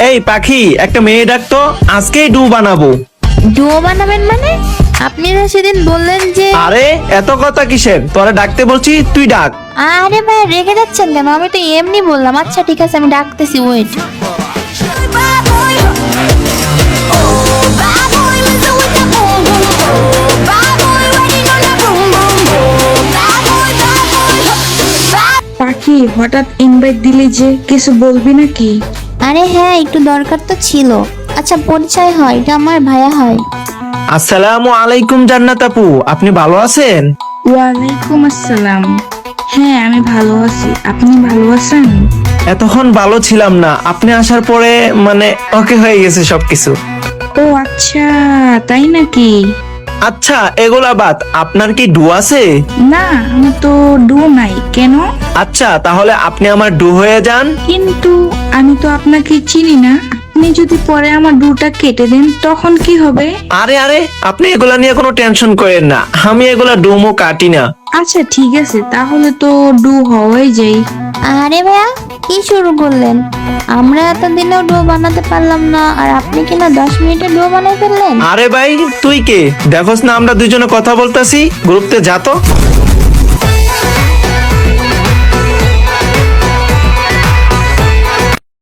এই পাখি, একটা মেয়ে ডাকতো, আজকেই ডু বানাবো। ডুও বানাবেন মানে? আপনি না সেদিন বললেন যে। আরে এত কথা কিসের, তোরা ডাকতে বলছি, তুই ডাক। আরে ভাই রেগে যাচ্ছেন কেন? আমি তো এমনি বললাম। আচ্ছা ঠিক আছে, আমি ডাকতেছি, ওয়েট। পাখি, হঠাৎ ইনভাইট দিলে যে, কিছু বলবি নাকি? আরে হ্যাঁ, একটু দরকার তো ছিল। আচ্ছা পরিচয় হয়, এটা আমার ভাইয়া হয়। আসসালামু আলাইকুম জান্নাত আপু, আপনি ভালো আছেন? ওয়ালাইকুম আসসালাম। হ্যাঁ, আমি ভালো আছি। আপনি ভালো আছেন? এতক্ষণ ভালো ছিলাম না, আপনি আসার পরে মানে ওকে হয়ে গেছে সবকিছু। ও আচ্ছা, তাই নাকি? আচ্ছা এগুলা বাদ, আপনার কি ডু আছে? না, আমি তো ডু নাই। কেন? আচ্ছা তাহলে আপনি আমার ডু হয়ে যান। কিন্তু আমি তো আপনাকে চিনি না। আপনি যদি পরে আমার ডুটা কেটে দেন তখন কি হবে? আরে আরে, আপনি এগুলা নিয়ে কোনো টেনশন করেন না, আমি এগুলা ডুমো কাটি না। আচ্ছা ঠিক আছে, তাহলে তো ডু হওয়াই যাই। আরে ভাইয়া, কি শুরু করলেন? আমরা এতদিনেও ডো বানাতে পারলাম না, আর আপনি কিনা 10 মিনিটে ডো বানাই ফেললেন। আরে ভাই তুই কে? দেখোস না আমরা দুজনে কথা বলতেছি, গ্রুপতে যা তো।